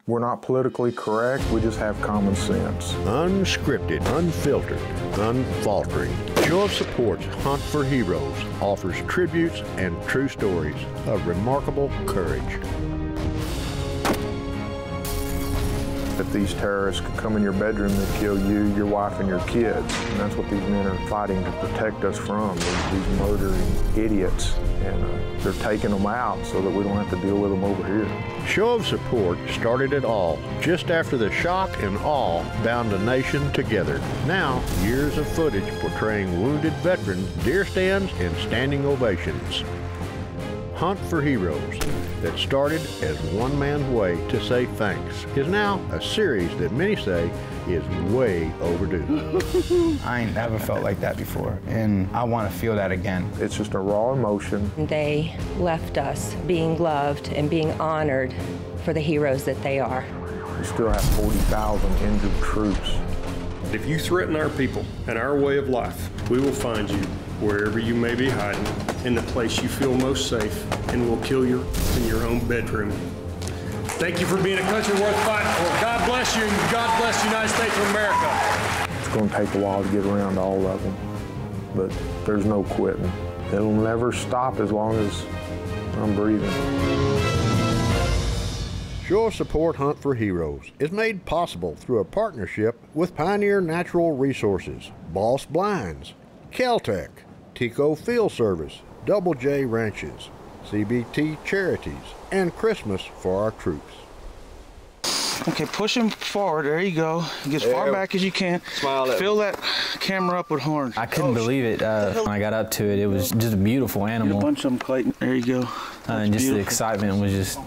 We're not politically correct, we just have common sense. Unscripted, unfiltered, unfaltering. Show of Support's Hunt for Heroes offers tributes and true stories of remarkable courage. If these terrorists could come in your bedroom and kill you, your wife, and your kids, and that's what these men are fighting to protect us from, these murdering idiots, and they're taking them out so that we don't have to deal with them over here. Show of Support started it all just after the shock and awe bound a nation together. Now, years of footage portraying wounded veterans, deer stands, and standing ovations. Hunt for Heroes, that started as one man's way to say thanks, is now a series that many say is way overdue. I ain't never felt like that before, and I want to feel that again. It's just a raw emotion. They left us being loved and being honored for the heroes that they are. We still have 40,000 injured troops. If you threaten our people and our way of life, we will find you wherever you may be hiding, in the place you feel most safe, and we'll kill you in your own bedroom. Thank you for being a country worth fighting for. God bless you, and God bless the United States of America. It's going to take a while to get around all of them, but there's no quitting. It'll never stop as long as I'm breathing. Show of Support Hunt for Heroes is made possible through a partnership with Pioneer Natural Resources, Boss Blinds, Caltech, Tico Field Service, Double J Ranches, CBT Charities, and Christmas for our troops. Okay, push him forward. There you go. Get as far back as you can. Fill that camera up with horn. I couldn't believe it. When I got up to it, it was just a beautiful animal. Get a bunch of them, Clayton. There you go. And just the excitement was just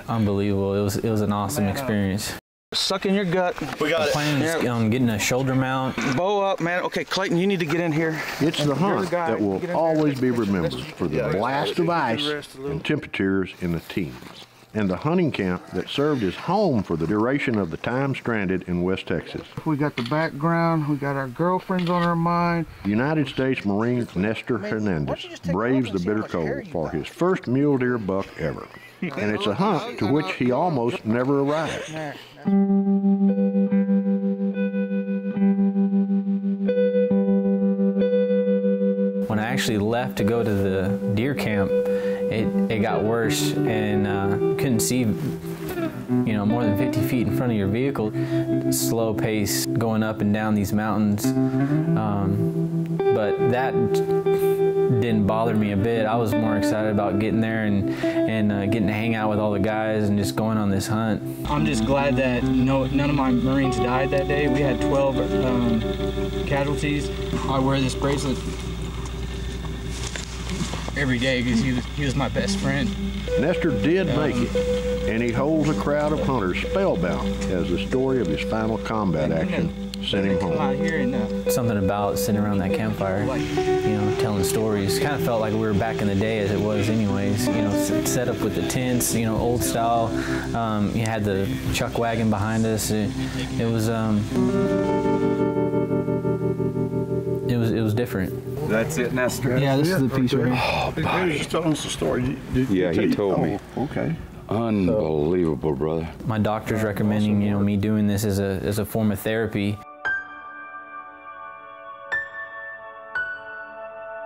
unbelievable. It was an awesome experience. Suck in your gut. We got it. The plan is on getting a shoulder mount. Bow up, man. Okay, Clayton, you need to get in here. It's the hunt that will always be remembered for the blast of ice and temperatures in the teens, and the hunting camp that served as home for the duration of the time stranded in West Texas. We got the background. We got our girlfriends on our mind. United States Marine Nestor Hernandez braves the bitter cold for his first mule deer buck ever. And it's a hunt to which he almost never arrived. When I actually left to go to the deer camp, it got worse, and couldn't see, more than 50 feet in front of your vehicle. Slow pace going up and down these mountains, but that didn't bother me a bit. I was more excited about getting there and getting to hang out with all the guys and just going on this hunt. I'm just glad that none of my Marines died that day. We had 12 casualties. I wear this bracelet every day because he was my best friend. Nestor did make it, and he holds a crowd of hunters spellbound as the story of his final combat action sent him home. Something about sitting around that campfire, telling stories. Kind of felt like we were back in the day as it was anyways. Set up with the tents, old style. You had the chuck wagon behind us. It was different. That's it, Nestor? Yeah, this is the piece right here. Oh, buddy. He was telling us the story. Yeah, he told me. Okay. Unbelievable, brother. My doctor's recommending, me doing this as a form of therapy.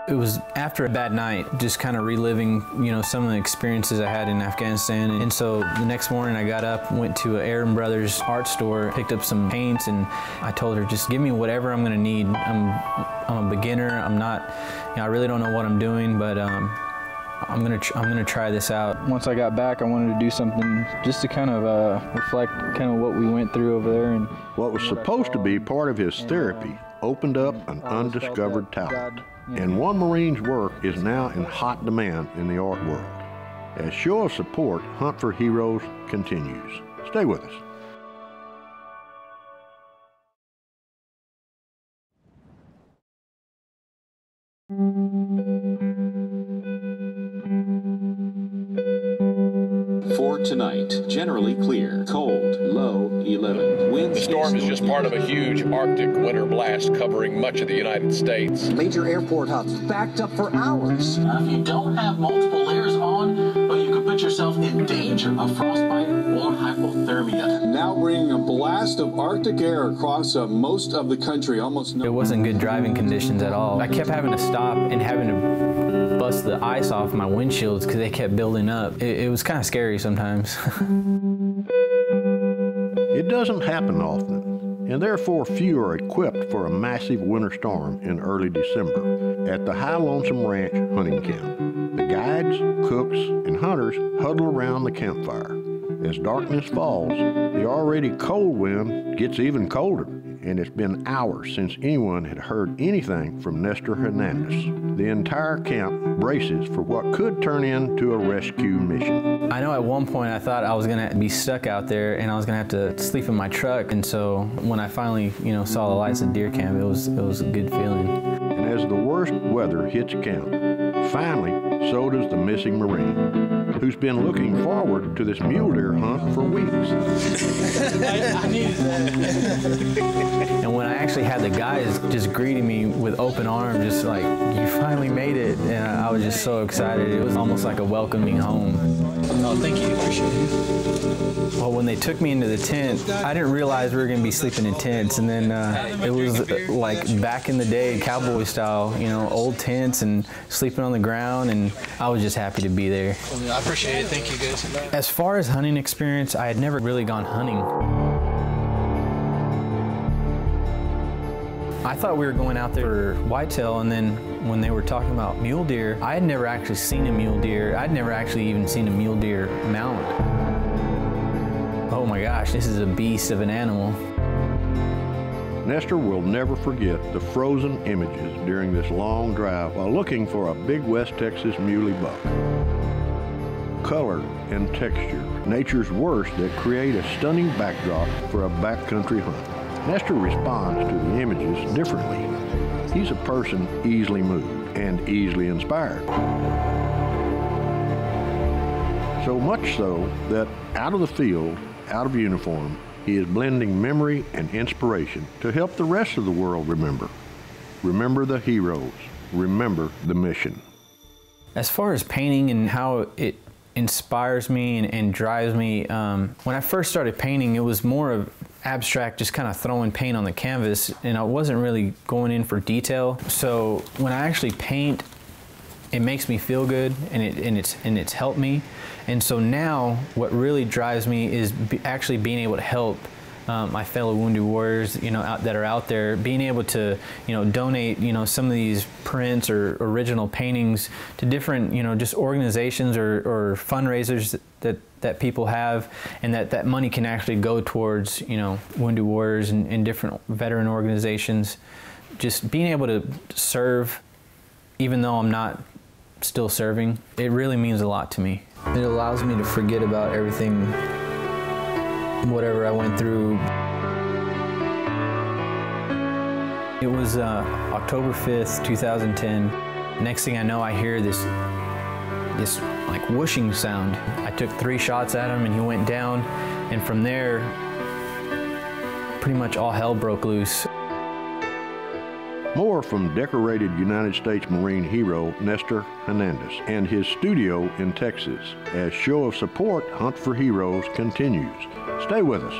It was after a bad night, just kind of reliving, some of the experiences I had in Afghanistan. And so the next morning I got up, went to Aaron Brothers art store, picked up some paints, and I told her, just give me whatever I'm gonna need. I'm a beginner, I'm not, I really don't know what I'm doing, but I'm gonna try this out. Once I got back, I wanted to do something just to kind of reflect kind of what we went through over there. And what was supposed to be part of his therapy opened up an undiscovered talent. And one Marine's work is now in hot demand in the art world. As Show of Support, Hunt for Heroes continues. Stay with us. For tonight, generally clear, cold, low 11. Winds. The storm is just part of a huge Arctic winter blast covering much of the United States. Major airport hubs backed up for hours. If you don't have multiple layers on, but you could put put yourself in danger of frostbite or hypothermia. Now bringing a blast of Arctic air across most of the country. It wasn't good driving conditions at all. I kept having to stop and having to bust the ice off my windshields because they kept building up. It was kind of scary sometimes. It doesn't happen often, and therefore few are equipped for a massive winter storm in early December at the High Lonesome Ranch hunting camp. The guides, cooks, and hunters huddle around the campfire. As darkness falls, the already cold wind gets even colder, and it's been hours since anyone had heard anything from Nestor Hernandez. The entire camp braces for what could turn into a rescue mission. I know at one point I thought I was gonna be stuck out there and I was gonna have to sleep in my truck, and so when I finally, saw the lights at deer camp, it was a good feeling. And as the worst weather hits camp, finally, so does the missing Marine, who's been looking forward to this mule deer hunt for weeks. I needed that. And when I actually had the guys just greeting me with open arms, just like, you finally made it, and I was just so excited. It was almost like a welcoming home. Oh, thank you, appreciate it. Well, when they took me into the tent, I didn't realize we were gonna be sleeping in tents, and then it was like back in the day, cowboy style, old tents and sleeping on the ground, and I was just happy to be there. I appreciate it, thank you guys. As far as hunting experience, I had never really gone hunting. I thought we were going out there for whitetail, and then when they were talking about mule deer, I had never actually seen a mule deer. I'd never actually even seen a mule deer mount. Oh my gosh, this is a beast of an animal. Nestor will never forget the frozen images during this long drive while looking for a big West Texas muley buck. Color and texture, nature's worst that create a stunning backdrop for a backcountry hunt. Nestor responds to the images differently. He's a person easily moved and easily inspired. So much so that out of the field, out of uniform, he is blending memory and inspiration to help the rest of the world remember. Remember the heroes. Remember the mission. As far as painting and how it inspires me and drives me, when I first started painting, it was more of abstract, just kind of throwing paint on the canvas, and I wasn't really going in for detail. So when I actually paint, it makes me feel good, and it's helped me. And so now what really drives me is actually being able to help my fellow wounded warriors, that are out there, being able to, donate, some of these prints or original paintings to different, just organizations or fundraisers that people have, and that money can actually go towards, wounded warriors and different veteran organizations. Just being able to serve, even though I'm not still serving, it really means a lot to me. It allows me to forget about everything, whatever I went through. It was October 5th, 2010. Next thing I know, I hear this like whooshing sound. I took 3 shots at him and he went down, and from there, pretty much all hell broke loose. More from decorated United States Marine hero Nestor Hernandez and his studio in Texas as Show of Support Hunt for Heroes continues. Stay with us.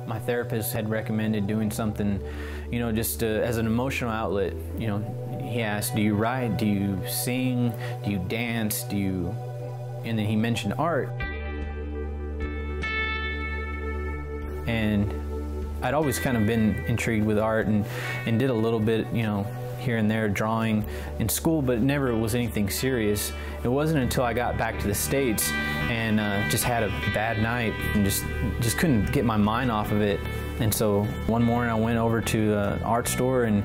My therapist had recommended doing something, just as an emotional outlet. He asked, do you write, do you sing, do you dance, and then he mentioned art. And I'd always kind of been intrigued with art and did a little bit, here and there drawing in school, but it never was anything serious. It wasn't until I got back to the States and just had a bad night and just couldn't get my mind off of it. And so one morning I went over to an art store and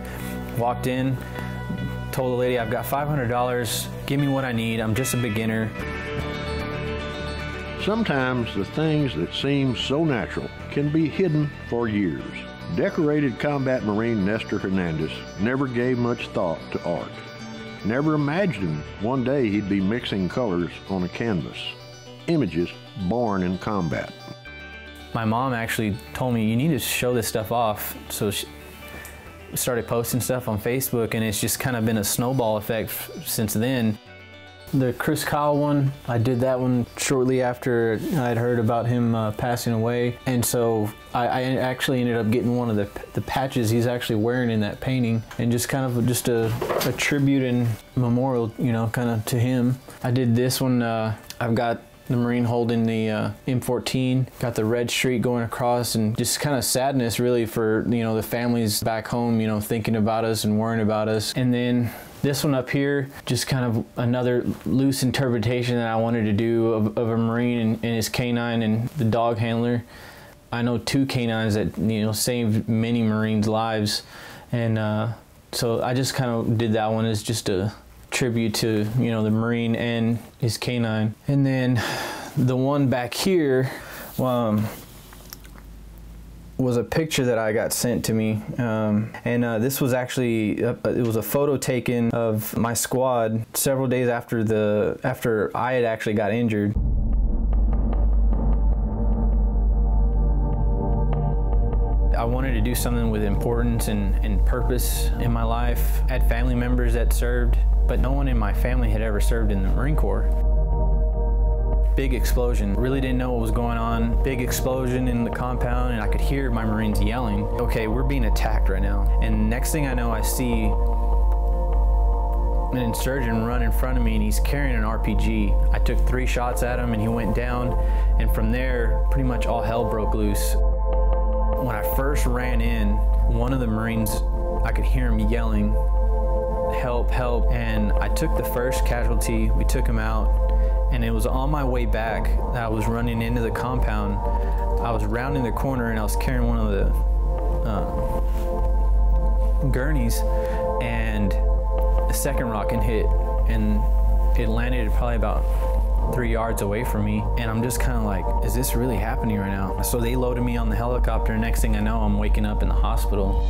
walked in, told the lady, I've got $500, give me what I need, I'm just a beginner. Sometimes the things that seem so natural can be hidden for years. Decorated combat Marine Nestor Hernandez never gave much thought to art. never imagined one day he'd be mixing colors on a canvas. Images born in combat. My mom actually told me, you need to show this stuff off. So she started posting stuff on Facebook, and it's just kind of been a snowball effect since then. The Chris Kyle one, I did that one shortly after I'd heard about him passing away. And so I actually ended up getting one of the patches he's actually wearing in that painting, and just kind of just a tribute and memorial, you know, kind of to him. I did this one, I've got the Marine holding the M14, got the red streak going across, and just kind of sadness really for, you know, the families back home, you know, thinking about us and worrying about us. And then this one up here, just kind of another loose interpretation that I wanted to do of a Marine and his canine and the dog handler. I know 2 canines that, you know, saved many Marines' lives, and so I just kind of did that one as just a tribute to, you know, the Marine and his canine. And then the one back here was a picture that I got sent to me, and this was actually it was a photo taken of my squad several days after I had actually got injured. I wanted to do something with importance and purpose in my life. I had family members that served, but no one in my family had ever served in the Marine Corps. Big explosion. Really didn't know what was going on. Big explosion in the compound, and I could hear my Marines yelling, okay, we're being attacked right now. And next thing I know, I see an insurgent run in front of me, and he's carrying an RPG. I took 3 shots at him, and he went down, and from there, pretty much all hell broke loose. When I first ran in, one of the Marines, I could hear him yelling, help, help, and I took the first casualty. We took him out. And it was on my way back that I was running into the compound. I was rounding the corner, and I was carrying one of the gurneys, and a second rocket hit, and it landed probably about 3 yards away from me. And I'm just kind of like, is this really happening right now? So they loaded me on the helicopter, and next thing I know, I'm waking up in the hospital.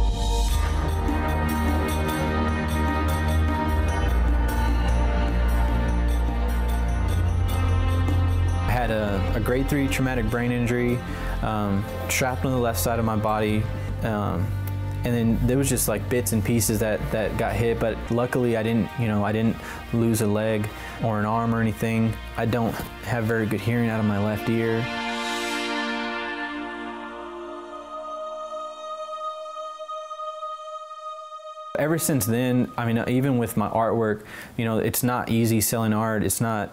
I had a grade 3 traumatic brain injury, trapped on the left side of my body, and then there was just like bits and pieces that got hit, but luckily I didn't lose a leg or an arm or anything. I don't have very good hearing out of my left ear. Ever since then, I mean, even with my artwork, you know, it's not easy selling art. It's not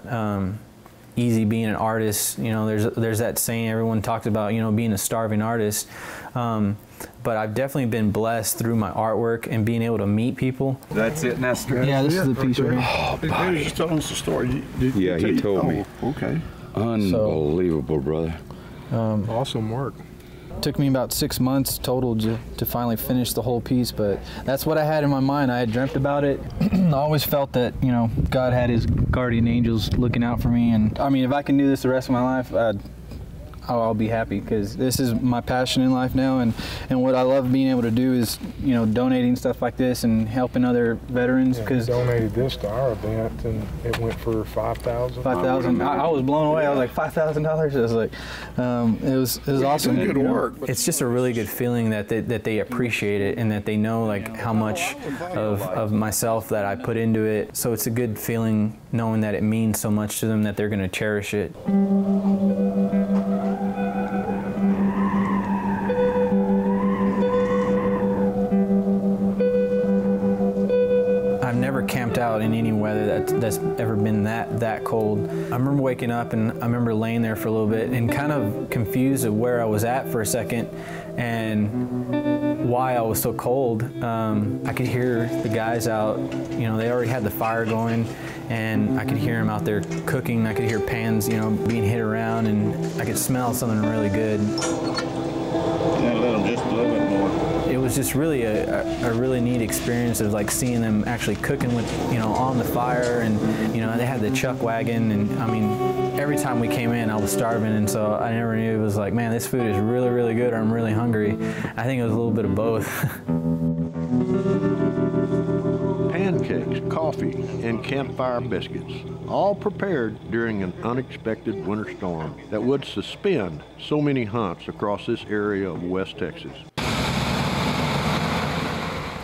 easy being an artist. You know, there's that saying everyone talks about, you know, being a starving artist. But I've definitely been blessed through my artwork and being able to meet people. That's it, Nestor? Yeah, this is the piece right here. Oh, buddy. Just telling us the story. Yeah, he told me. Okay. Unbelievable, brother. Awesome work. Took me about 6 months total to finally finish the whole piece, but that's what I had in my mind. I had dreamt about it. I always felt that, you know, God had his guardian angels looking out for me, and I mean, if I can do this the rest of my life, I'll be happy, because this is my passion in life now, and what I love being able to do is, you know, donating stuff like this and helping other veterans. Because donated this to our event, and it went for $5,000. $5,000. I was blown away. I was like, $5,000. I was like, it was awesome. Good work. It's just a really good feeling that they appreciate it, and that they know like how much of myself that I put into it. So it's a good feeling knowing that it means so much to them that they're going to cherish it. I've never camped out in any weather that's ever been that cold. I remember waking up, and I remember laying there for a little bit and kind of confused of where I was at for a second and why I was so cold. I could hear the guys out, you know, they already had the fire going, and I could hear them out there cooking. I could hear pans, you know, being hit around, and I could smell something really good. Yeah, let them just a little bit more. It was just really a really neat experience of like seeing them actually cooking with, you know, on the fire, and you know, they had the chuck wagon, and I mean, every time we came in I was starving, and so I never knew it was like, man, this food is really, really good, or I'm really hungry. I think it was a little bit of both. Pancakes. snacks, coffee, and campfire biscuits, all prepared during an unexpected winter storm that would suspend so many hunts across this area of West Texas.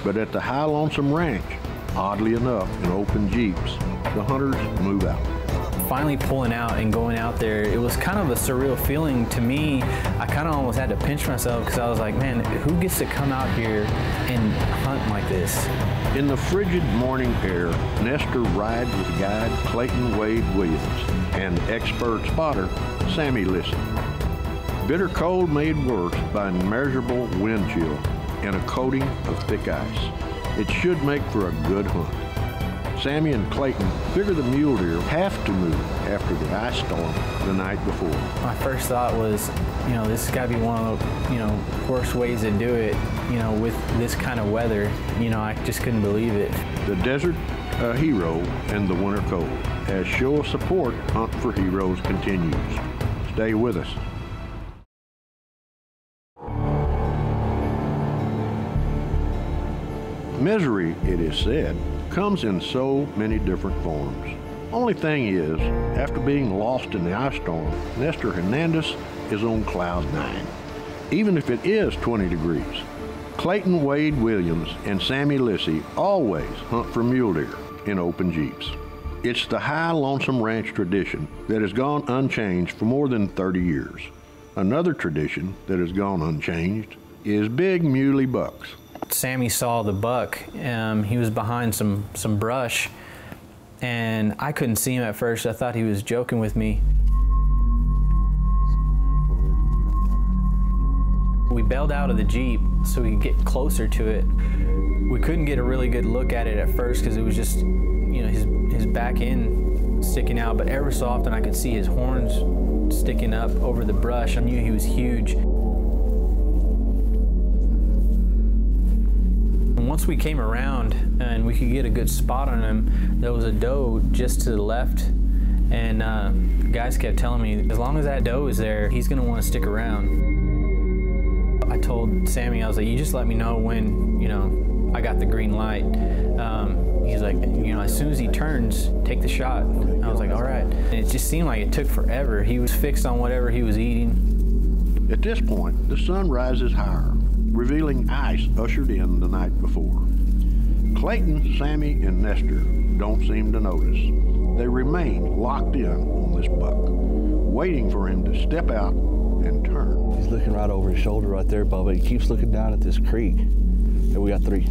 But at the High Lonesome Ranch, oddly enough, in open Jeeps, the hunters move out. Finally pulling out and going out there, it was kind of a surreal feeling to me. I kind of almost had to pinch myself because I was like, man, who gets to come out here and hunt like this? In the frigid morning air, Nestor rides with guide Clayton Wade Williams and expert spotter Sammy Lissy. Bitter cold made worse by immeasurable wind chill and a coating of thick ice. It should make for a good hunt. Sammy and Clayton figure the mule deer have to move after the ice storm the night before. My first thought was, this has got to be one of the, worst ways to do it, with this kind of weather. I just couldn't believe it. The desert, a hero, and the winter cold. As show of support, Hunt for Heroes continues. Stay with us. Misery, it is said, comes in so many different forms. Only thing is, after being lost in the ice storm, Nestor Hernandez is on cloud 9, even if it is 20 degrees. Clayton Wade Williams and Sammy Lissy always hunt for mule deer in open Jeeps. It's the High Lonesome Ranch tradition that has gone unchanged for more than 30 years. Another tradition that has gone unchanged is big muley bucks. Sammy saw the buck. He was behind some brush, and I couldn't see him at first. I thought he was joking with me. We bailed out of the Jeep so we could get closer to it. We couldn't get a really good look at it at first because it was just, his back end sticking out, but ever so often I could see his horns sticking up over the brush. I knew he was huge. Once we came around and we could get a good spot on him, there was a doe just to the left, and guys kept telling me, as long as that doe is there, he's gonna want to stick around. I told Sammy, I was like, you just let me know when, I got the green light. He's like, as soon as he turns, take the shot. I was like, all right. And it just seemed like it took forever. He was fixed on whatever he was eating. At this point, the sun rises higher, revealing ice ushered in the night before. Clayton, Sammy, and Nestor don't seem to notice. They remain locked in on this buck, waiting for him to step out and turn. He's looking right over his shoulder right there, Bubba. He keeps looking down at this creek. And we got three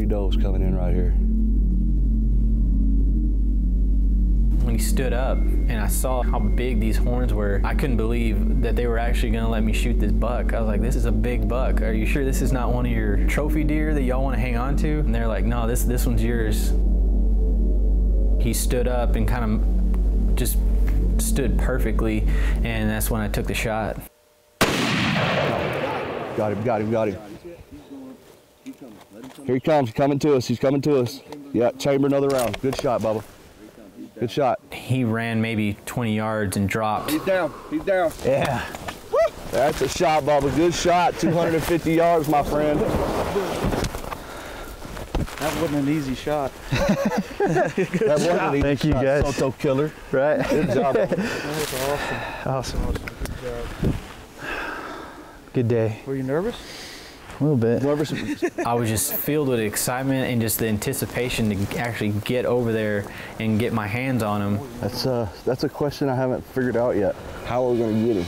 does coming in right here. When he stood up and I saw how big these horns were, I couldn't believe that they were actually gonna let me shoot this buck. I was like, this is a big buck. Are you sure this is not one of your trophy deer that y'all wanna hang on to? And they're like, no, this one's yours. He stood up and kind of just stood perfectly, and that's when I took the shot. Got him. Here he comes, coming to us, he's coming to us. Yeah, chamber another round. Good shot, Bubba. Good shot. He ran maybe 20 yards and dropped. He's down. Yeah. Woo! That's a shot, Bubba. Good shot. 250 yards, my friend. That wasn't an easy shot. That wasn't an easy Thank you, shot. guys. Soto killer. Right. Good job. That was awesome. Awesome. Good day. Were you nervous? A little bit. Nervous. I was just filled with excitement and just the anticipation to actually get over there and get my hands on him. That's a question I haven't figured out yet. How are we going to get him?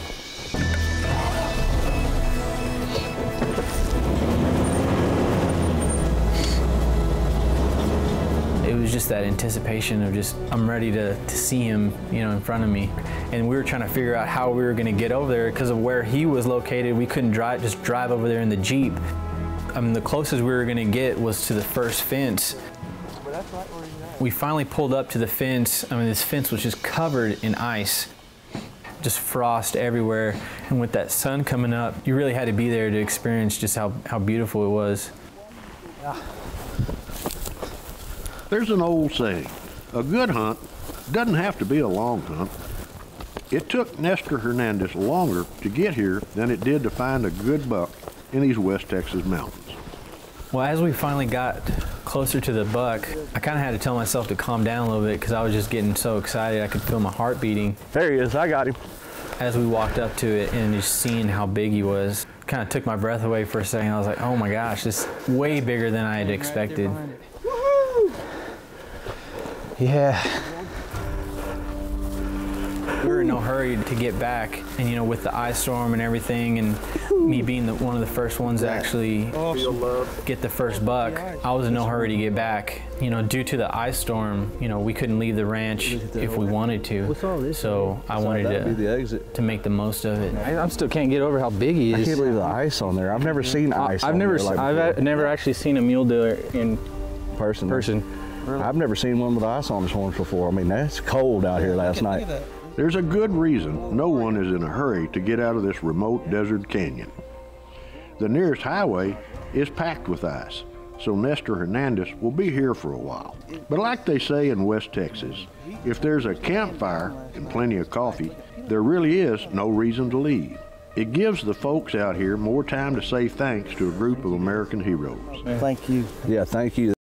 It was just that anticipation of just, I'm ready to see him, in front of me. And we were trying to figure out how we were going to get over there because of where he was located. We couldn't just drive over there in the Jeep. The closest we were going to get was to the first fence. We finally pulled up to the fence. This fence was just covered in ice, just frost everywhere. And with that sun coming up, you really had to be there to experience just how beautiful it was. Yeah. There's an old saying, a good hunt doesn't have to be a long hunt. It took Nestor Hernandez longer to get here than it did to find a good buck in these West Texas mountains. Well, as we finally got closer to the buck, I kind of had to tell myself to calm down a little bit because I was just getting so excited. I could feel my heart beating. There he is, I got him. As we walked up to it and just seeing how big he was, kind of took my breath away for a second. I was like, oh my gosh, this is way bigger than I had expected. Yeah. We were in no hurry to get back, and you know, with the ice storm and everything, and me being one of the first ones to actually get the first buck, I was in no hurry to get back. You know, due to the ice storm, you know, we couldn't leave the ranch if we wanted to. So I wanted to make the most of it. I still can't get over how big he is. I can't believe the ice on there. I've never seen ice I've on never, there like I've never actually seen a mule deer in person. Really? I've never seen one with ice on his horns before. I mean, that's cold out here last night. There's a good reason no one is in a hurry to get out of this remote desert canyon. The nearest highway is packed with ice, so Nestor Hernandez will be here for a while. But like they say in West Texas, if there's a campfire and plenty of coffee, there really is no reason to leave. It gives the folks out here more time to say thanks to a group of American heroes. Thank you. Yeah, thank you.